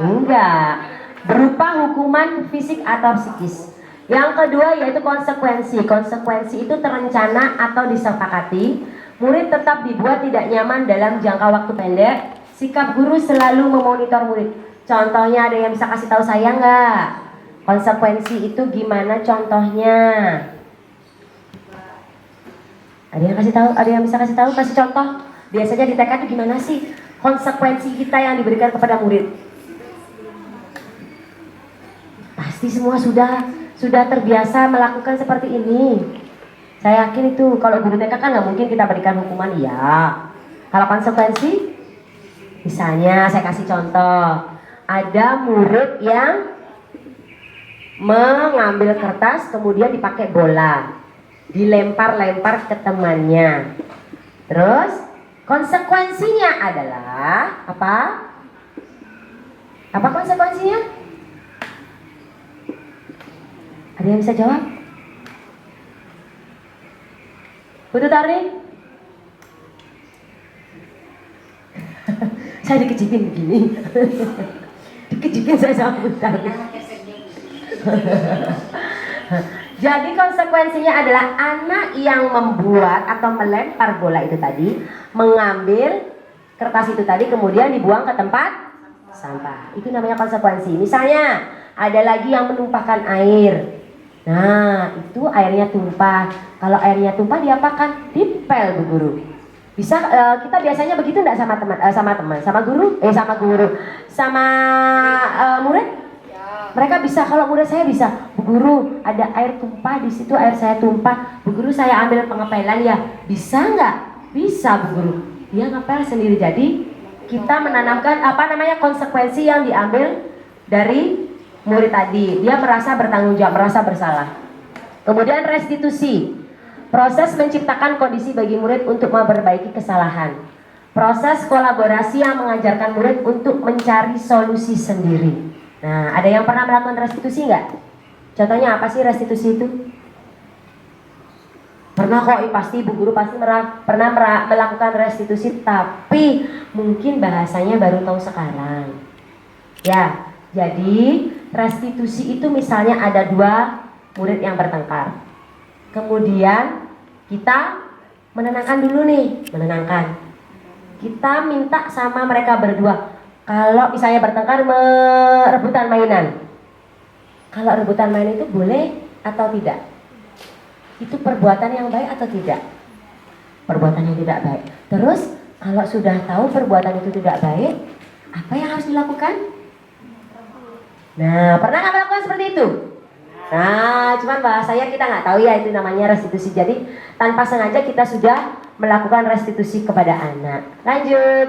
Enggak. Berupa hukuman fisik atau psikis. Yang kedua yaitu konsekuensi. Konsekuensi itu terencana atau disepakati. Murid tetap dibuat tidak nyaman dalam jangka waktu pendek. Sikap guru selalu memonitor murid. Contohnya ada yang bisa kasih tahu saya nggak? Konsekuensi itu gimana contohnya? Ada yang kasih tahu? Ada yang bisa kasih tahu? Kasih contoh. Biasanya di TK itu gimana sih konsekuensi kita yang diberikan kepada murid? Pasti semua sudah terbiasa melakukan seperti ini. Saya yakin itu kalau guru TK kan nggak mungkin kita berikan hukuman, ya. Kalau konsekuensi, misalnya saya kasih contoh, ada murid yang mengambil kertas kemudian dipakai bola, dilempar-lempar ke temannya. Terus konsekuensinya adalah apa? Apa konsekuensinya? Ada yang bisa jawab? Butuh tarik? Saya dikejipin begini. Dikejipin saya sama Bu Tarik. Jadi konsekuensinya adalah anak yang membuat atau melempar bola itu tadi mengambil kertas itu tadi kemudian dibuang ke tempat sampah. Itu namanya konsekuensi. Misalnya ada lagi yang menumpahkan air. Nah, itu airnya tumpah. Kalau airnya tumpah diapakan? Dipel, Bu Guru. Bisa kita biasanya begitu enggak sama teman, sama guru, sama murid? Mereka bisa. Kalau murid saya bisa, Bu Guru, ada air tumpah di situ, air saya tumpah. Bu Guru, saya ambil pengepelan ya. Bisa nggak? Bisa, Bu Guru. Dia ngepel sendiri. Jadi kita menanamkan konsekuensi yang diambil dari murid tadi. Dia merasa bertanggung jawab, merasa bersalah. Kemudian restitusi. Proses menciptakan kondisi bagi murid untuk memperbaiki kesalahan. Proses kolaborasi yang mengajarkan murid untuk mencari solusi sendiri. Nah, ada yang pernah melakukan restitusi nggak? Contohnya apa sih restitusi itu? Pernah kok, pasti Bu Guru pasti pernah melakukan restitusi, tapi mungkin bahasanya baru tahu sekarang. Ya, jadi restitusi itu misalnya ada 2 murid yang bertengkar. Kemudian kita menenangkan dulu nih, kita minta sama mereka berdua, kalau misalnya bertengkar rebutan mainan, kalau rebutan mainan itu boleh atau tidak? Itu perbuatan yang baik atau tidak? Perbuatan yang tidak baik. Terus kalau sudah tahu perbuatan itu tidak baik, apa yang harus dilakukan? Nah, pernah nggak melakukan seperti itu? Nah, cuman bahasanya kita nggak tahu ya, itu namanya restitusi. Jadi tanpa sengaja kita sudah melakukan restitusi kepada anak. Lanjut.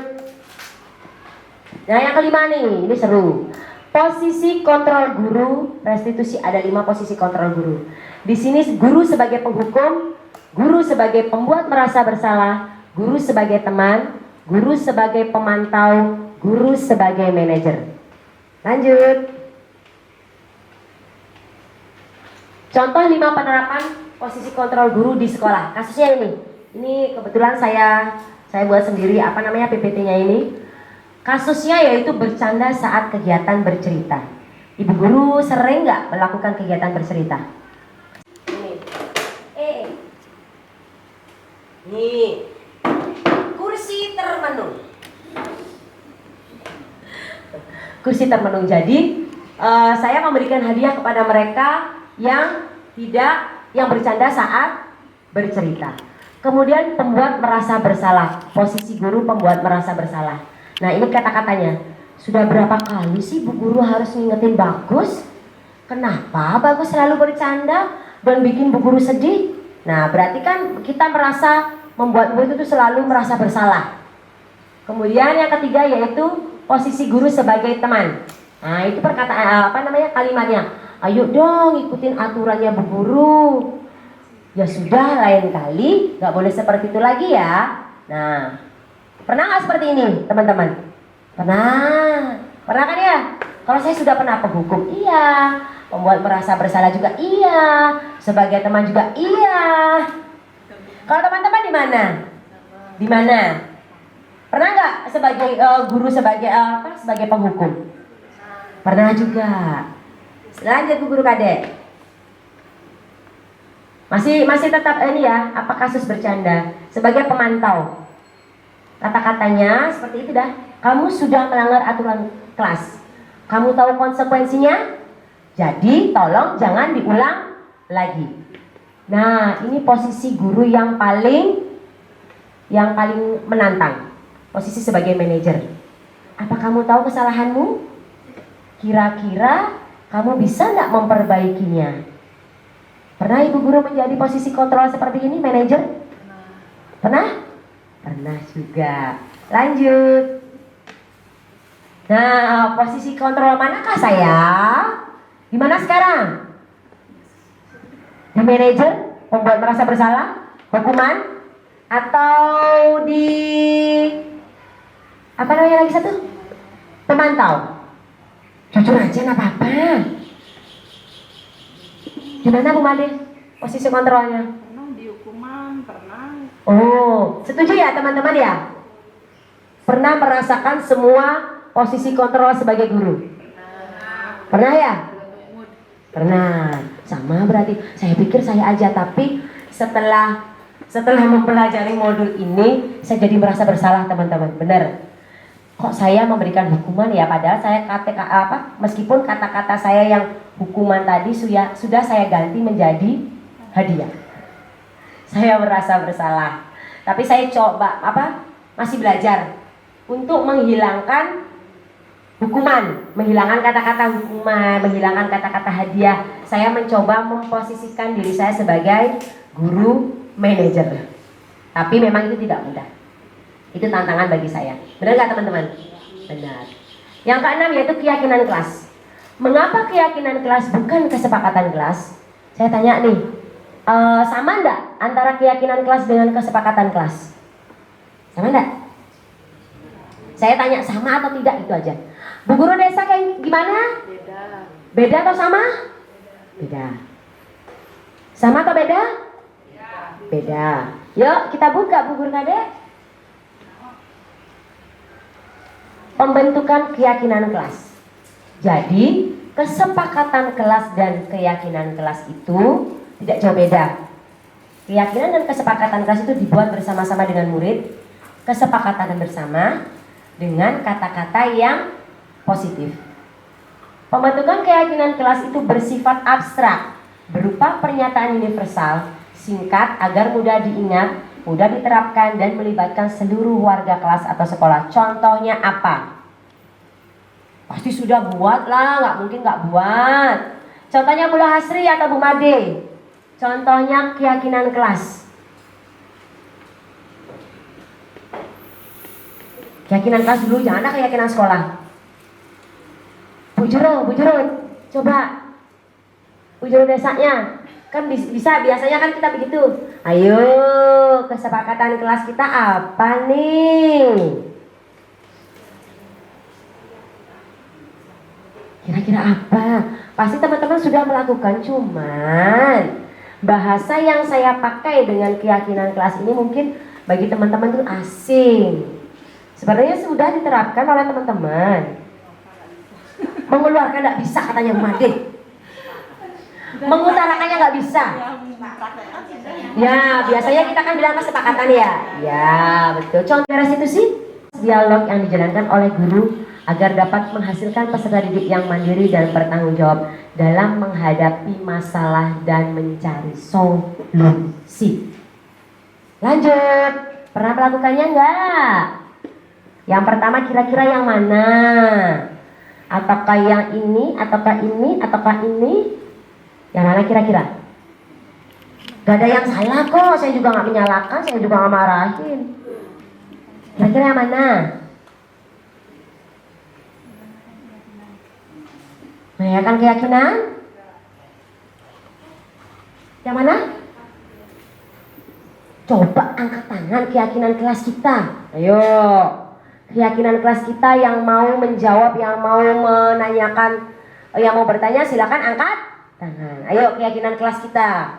Nah, yang kelima nih, ini seru. Posisi kontrol guru, restitusi ada 5 posisi kontrol guru. Di sini guru sebagai penghukum, guru sebagai pembuat merasa bersalah, guru sebagai teman, guru sebagai pemantau, guru sebagai manajer. Lanjut. Contoh 5 penerapan posisi kontrol guru di sekolah. Kasusnya ini. Ini kebetulan saya buat sendiri PPT-nya ini. Kasusnya yaitu bercanda saat kegiatan bercerita. Ibu guru sering nggak melakukan kegiatan bercerita? Nih, kursi termenung. Kursi termenung. Jadi saya memberikan hadiah kepada mereka yang bercanda saat bercerita. Kemudian pembuat merasa bersalah. Posisi guru pembuat merasa bersalah. Nah, ini kata-katanya. Sudah berapa kali sih Bu Guru harus ngingetin Bagus? Kenapa Bagus selalu bercanda dan bikin Bu Guru sedih? Nah, berarti kan kita merasa membuat murid itu selalu merasa bersalah. Kemudian yang ketiga yaitu posisi guru sebagai teman. Nah, itu perkataan kalimatnya. Ayo dong ikutin aturannya Bu Guru. Ya sudah, lain kali nggak boleh seperti itu lagi ya. Nah, pernah nggak seperti ini teman-teman? Pernah kan ya? Kalau saya sudah pernah penghukum, iya. Membuat merasa bersalah juga, iya. Sebagai teman juga, iya. Kalau teman-teman di mana? Pernah nggak sebagai guru sebagai penghukum? Pernah juga. Lanjut Bu Guru Kadek. Masih tetap ini ya, apa kasus bercanda sebagai pemantau. Kata-katanya seperti itu dah. Kamu sudah melanggar aturan kelas. Kamu tahu konsekuensinya? Jadi tolong jangan diulang lagi. Nah, ini posisi guru yang paling menantang. Posisi sebagai manajer. Apa kamu tahu kesalahanmu? Kira-kira kamu bisa nggak memperbaikinya? Pernah Ibu Guru menjadi posisi kontrol seperti ini, manajer? Pernah? Pernah juga. Lanjut. Nah, posisi kontrol manakah saya? Di mana sekarang? Di manajer, membuat merasa bersalah, hukuman, atau di lagi satu? Pemantau. Jujur aja nggak apa-apa. Gimana Bu Made? Posisi kontrolnya? Pernah di hukuman, pernah. Oh, setuju ya teman-teman ya? Pernah merasakan semua posisi kontrol sebagai guru? Pernah ya? Pernah. Sama berarti. Saya pikir saya aja, tapi setelah Setelah mempelajari modul ini, saya jadi merasa bersalah teman-teman. Benar. Kok saya memberikan hukuman ya? Padahal saya meskipun kata-kata saya yang hukuman tadi sudah saya ganti menjadi hadiah. Saya merasa bersalah. Tapi saya coba masih belajar untuk menghilangkan hukuman, menghilangkan kata-kata hukuman, menghilangkan kata-kata hadiah. Saya mencoba memposisikan diri saya sebagai guru manajer. Tapi memang itu tidak mudah. Itu tantangan bagi saya. Benar nggak teman-teman? Benar. Yang keenam yaitu keyakinan kelas. Mengapa keyakinan kelas bukan kesepakatan kelas? Saya tanya nih, sama enggak antara keyakinan kelas dengan kesepakatan kelas? Sama enggak? Saya tanya sama atau tidak, itu aja. Bu guru desa kayak gimana? Beda. Beda atau sama? Beda. Sama atau beda? Beda. Yuk kita buka Bu Guru Kade. Pembentukan keyakinan kelas. Jadi kesepakatan kelas dan keyakinan kelas itu tidak jauh beda. Keyakinan dan kesepakatan kelas itu dibuat bersama-sama dengan murid. Kesepakatan bersama dengan kata-kata yang positif. Pembentukan keyakinan kelas itu bersifat abstrak, berupa pernyataan universal, singkat agar mudah diingat, mudah diterapkan dan melibatkan seluruh warga kelas atau sekolah. Contohnya apa? Pasti sudah buat lah, nggak mungkin nggak buat. Contohnya Bu Hasri atau Bu Made. Contohnya keyakinan kelas. Keyakinan kelas dulu, jangan ada keyakinan sekolah. Bu Juro, coba. Bu Juro desanya. Kan bisa, biasanya kan kita begitu. Ayo, kesepakatan kelas kita apa nih? Kira-kira apa? Pasti teman-teman sudah melakukan, cuman bahasa yang saya pakai dengan keyakinan kelas ini mungkin bagi teman-teman itu asing. Sebenarnya sudah diterapkan oleh teman-teman. Mengeluarkan tidak bisa katanya Bu Made. Mengutarakannya nggak bisa. Ya, biasanya kita kan bilang kesepakatan ya. Ya, betul. Contoh restitusi dialog yang dijalankan oleh guru agar dapat menghasilkan peserta didik yang mandiri dan bertanggung jawab dalam menghadapi masalah dan mencari solusi. Lanjut, pernah melakukannya enggak? Yang pertama kira-kira yang mana? Ataukah yang ini, ataukah ini, ataukah ini? Yang mana kira-kira? Gak ada yang salah kok, saya juga gak menyalahkan, saya juga gak marahin. Kira-kira yang mana? Menanyakan keyakinan? Yang mana? Coba angkat tangan keyakinan kelas kita. Ayo. Keyakinan kelas kita yang mau menjawab, yang mau menanyakan, yang mau bertanya silakan angkat tangan. Ayo keyakinan kelas kita.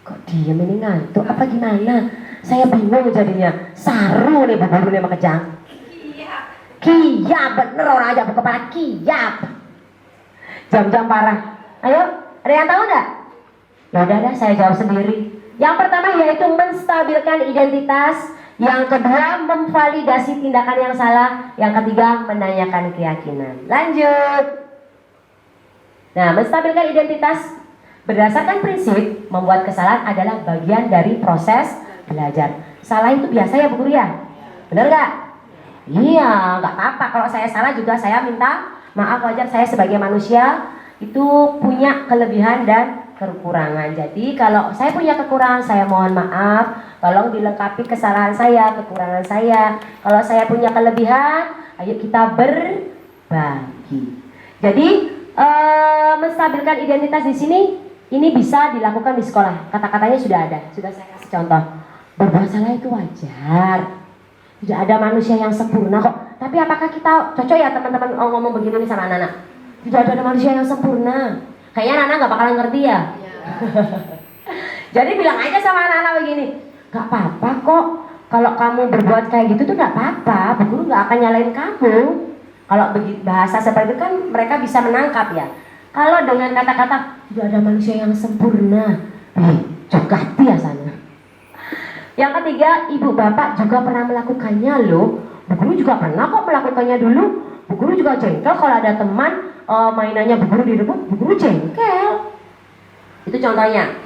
Kok diam ini ngantuk apa gimana? Saya bingung jadinya. Saru nih Bu Guru nih makejang. Kia bener orang aja berkepala kiap. Jam-jam parah. Ayo, ada yang tahu enggak? Ya udah saya jawab sendiri. Yang pertama yaitu menstabilkan identitas. Yang kedua memvalidasi tindakan yang salah. Yang ketiga menanyakan keyakinan. Lanjut. Nah, menstabilkan identitas berdasarkan prinsip membuat kesalahan adalah bagian dari proses belajar. Salah itu biasa ya Bu Guru ya? Bener gak? Iya, gak apa-apa. Kalau saya salah juga saya minta maaf, wajar. Saya sebagai manusia itu punya kelebihan dan kekurangan. Jadi kalau saya punya kekurangan, saya mohon maaf. Tolong dilengkapi kesalahan saya, kekurangan saya. Kalau saya punya kelebihan, ayo kita berbagi. Jadi menstabilkan identitas di sini ini bisa dilakukan di sekolah. Kata-katanya sudah ada, sudah saya kasih contoh. Berbuat salah itu wajar. Tidak ada manusia yang sempurna kok. Tapi apakah kita cocok ya teman-teman ngomong begini nih sama anak-anak? Tidak ada manusia yang sempurna. Kayaknya anak-anak gak bakalan ngerti ya. Jadi bilang aja sama anak-anak begini, gak apa-apa kok. Kalau kamu berbuat kayak gitu tuh gak apa-apa. Bu Guru gak akan nyalain kamu. Kalau bahasa seperti itu kan mereka bisa menangkap ya. Kalau dengan kata-kata tidak ada manusia yang sempurna, juga dia sana. Yang ketiga, ibu bapak juga pernah melakukannya loh. Bu guru juga pernah kok melakukannya dulu. Bu guru juga jengkel kalau ada teman mainannya bu guru direbut, bu guru jengkel. Itu contohnya.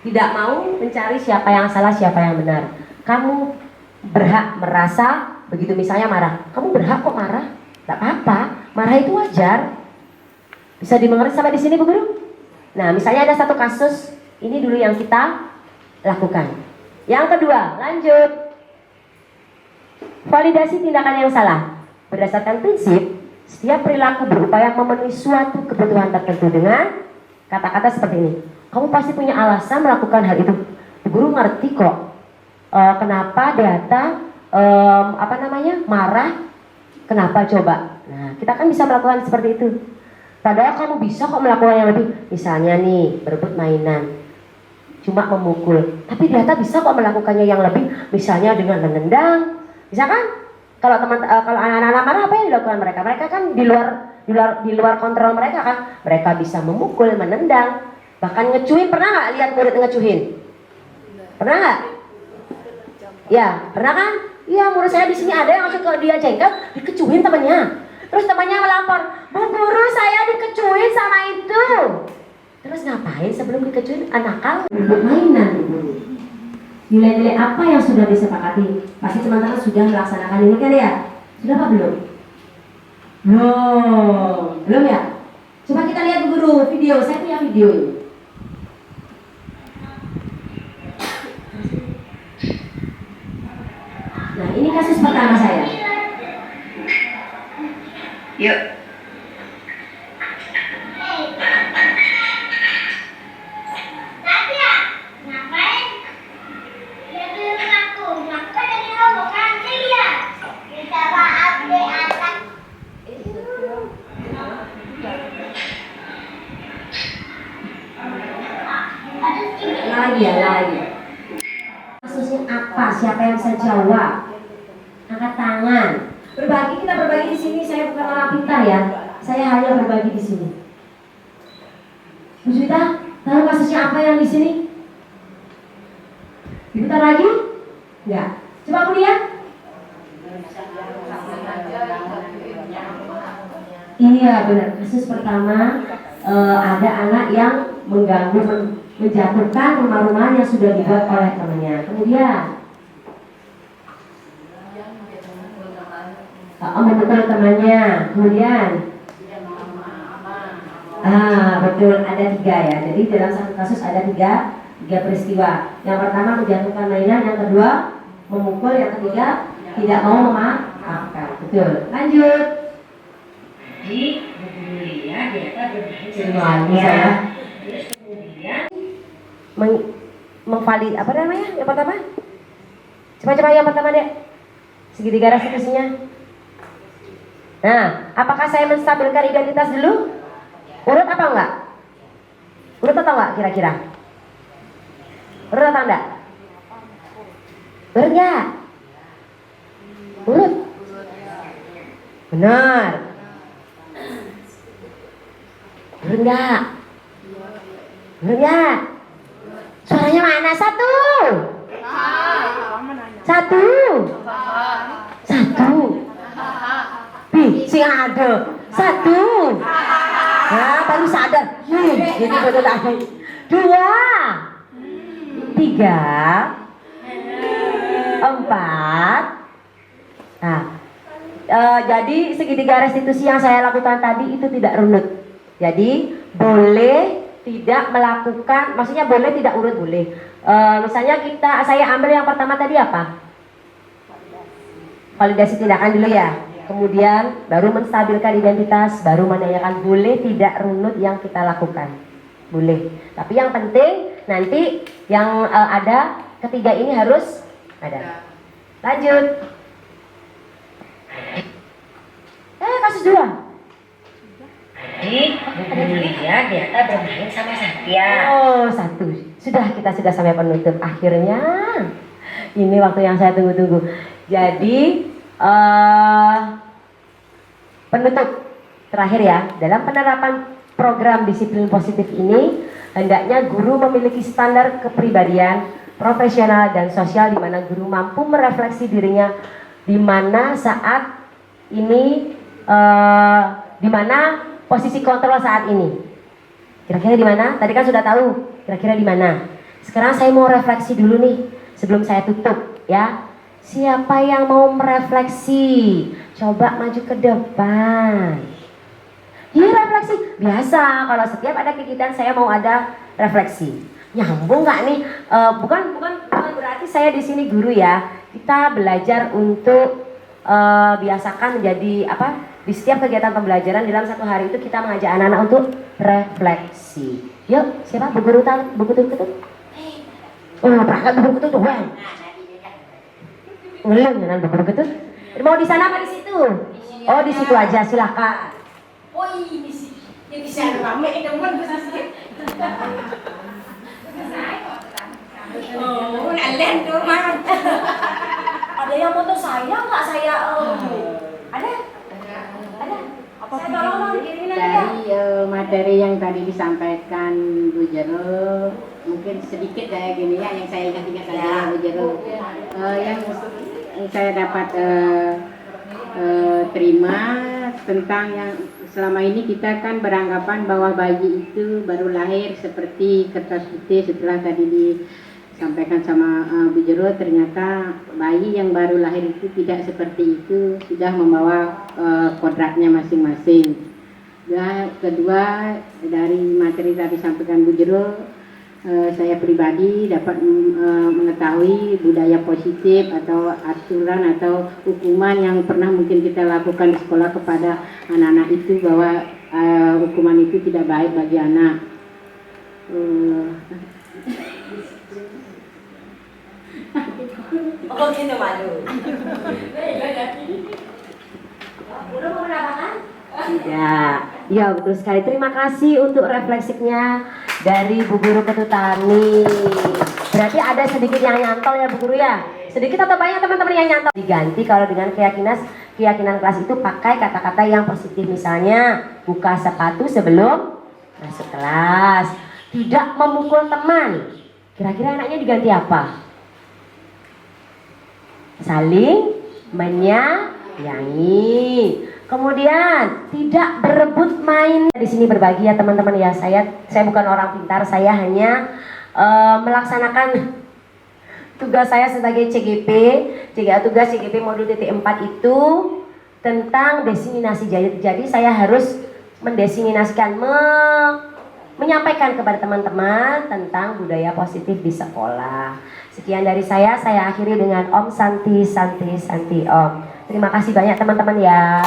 Tidak mau mencari siapa yang salah, siapa yang benar. Kamu berhak merasa, begitu misalnya marah, kamu berhak kok marah. Tidak apa-apa, marah itu wajar. Bisa dimengerti sampai di sini bu guru? Nah, misalnya ada satu kasus, ini dulu yang kita lakukan. Yang kedua, lanjut. Validasi tindakan yang salah. Berdasarkan prinsip, setiap perilaku berupaya memenuhi suatu kebutuhan tertentu dengan kata-kata seperti ini. Kamu pasti punya alasan melakukan hal itu. Bu guru ngerti kok kenapa data marah. Kenapa coba? Nah, kita kan bisa melakukan seperti itu. Padahal kamu bisa kok melakukan yang lebih. Misalnya nih, berebut mainan, cuma memukul. Tapi data bisa kok melakukannya yang lebih. Misalnya dengan menendang. Bisa kan? Kalau kalau anak-anak marah, apa yang dilakukan mereka? Mereka kan di luar kontrol mereka kan. Mereka bisa memukul, menendang, bahkan ngecuhin. Pernah nggak lihat murid ngecuhin? Pernah nggak? Ya, pernah kan? Iya, murid saya di sini ada yang langsung ke dia jengkel, dikecuhin temannya. Terus temannya melapor, bu guru saya dikecuhin sama itu. Terus ngapain sebelum dikecuhin? Nakal, mainan bu guru. Nilai-nilai apa yang sudah disepakati? Pasti teman-teman sudah melaksanakan ini kan ya? Sudah apa belum? Belum ya? Coba kita lihat bu guru video, saya punya video ini. Nah, ini kasus pertama saya. Yuk. Lagi. Kasusnya apa? Siapa yang bisa jawab? Angkat tangan. Kita berbagi di sini. Saya bukan orang pintar ya. Saya hanya berbagi di sini. Bu Juwita, tahu kasusnya apa yang di sini? Diputar lagi? Enggak. Coba aku lihat. Iya benar. Kasus pertama ada anak yang mengganggu, menjatuhkan rumah-rumah yang sudah dibuat oleh temannya. Kemudian memukul temannya. Kemudian betul, ada 3 ya. Jadi dalam satu kasus ada 3 peristiwa. Yang pertama menjatuhkan mainan, yang kedua memukul, yang ketiga tidak mau memaafkan. Betul. Lanjut. Mengvalid apa namanya? Yang pertama? Coba yang pertama deh. Segitiga restitusinya. Nah, apakah saya menstabilkan identitas dulu? Urut apa enggak? Urut atau enggak kira-kira? Urut atau enggak? Urut enggak? Urut? Benar. Urut enggak? Urut enggak? Suaranya mana? Satu. Sing ada. Satu. Nah, baru sadar. Jadi betul lagi. 2, 3, 4. Nah, jadi segitiga restitusi yang saya lakukan tadi itu tidak runut. Jadi boleh tidak melakukan, maksudnya boleh tidak urut boleh. Misalnya saya ambil yang pertama tadi apa? Validasi tindakan dulu ya. Kemudian baru menstabilkan identitas, baru menanyakan boleh tidak runut yang kita lakukan. Boleh. Tapi yang penting nanti yang ada ketiga ini harus ada. Lanjut. Kasus 2. Ya, ternyata bermain sama Satya. Oh, 1. Kita sudah sampai penutup akhirnya. Ini waktu yang saya tunggu-tunggu. Jadi penutup terakhir ya, dalam penerapan program disiplin positif ini Hendaknya guru memiliki standar kepribadian, profesional dan sosial di mana guru mampu merefleksi dirinya di mana saat ini, di mana posisi kontrol saat ini. Kira-kira di mana? Tadi kan sudah tahu. Kira-kira di mana? Sekarang saya mau refleksi dulu nih sebelum saya tutup ya. Siapa yang mau merefleksi? Coba maju ke depan. Iya refleksi. Biasa kalau setiap ada kegiatan saya mau ada refleksi. Nyambung nggak nih? Bukan berarti saya di sini guru ya. Kita belajar untuk biasakan menjadi apa? Di setiap kegiatan pembelajaran dalam satu hari itu kita mengajak anak-anak untuk refleksi. Yuk, siapa? Bu Guru ketut? Oh, perangkat Bu Guru ketut tuh, Bang. Ngeleng dengan Bu Guru ketut. Mau di sana apa di situ? Oh, di situ aja, silakan. Oh ini sih, ini sih rame teman Oh, nalen tuh mah. Ada yang foto saya nggak saya? Ada? Apa saya tolong dong dikirimin aja ya. Dari materi yang tadi disampaikan Bu Jero, mungkin sedikit kayak gini ya yang saya ingat saja Bu Jero. Yang saya dapat terima tentang yang selama ini kita kan beranggapan bahwa bayi itu baru lahir seperti kertas putih. Setelah tadi disampaikan sama Bu Jero, ternyata bayi yang baru lahir itu tidak seperti itu, sudah membawa kodratnya masing-masing. Dan kedua, dari materi tadi disampaikan Bu Jero, saya pribadi dapat mengetahui budaya positif atau aturan atau hukuman yang pernah mungkin kita lakukan di sekolah kepada anak-anak itu, bahwa hukuman itu tidak baik bagi anak. Oh gitu malu. Udah mau menambahkan? Tidak. Ya betul sekali. Terima kasih untuk refleksinya dari Bu Guru Ketutani. Berarti ada sedikit yang nyantol ya Bu Guru ya? Sedikit atau banyak teman-teman yang nyantol? Diganti kalau dengan keyakinan kelas itu pakai kata-kata yang positif. Misalnya buka sepatu sebelum masuk kelas. Tidak memukul teman. Kira-kira enaknya diganti apa? Saling menyayangi. Kemudian tidak berebut main. Di sini berbagi ya teman-teman ya. Saya bukan orang pintar, saya hanya melaksanakan tugas saya sebagai CGP. Tugas CGP modul TT4 itu tentang desiminasi. Jadi saya harus mendesiminasikan, menyampaikan kepada teman-teman tentang budaya positif di sekolah. Sekian dari saya akhiri dengan Om Santi Om. Terima kasih banyak teman-teman ya.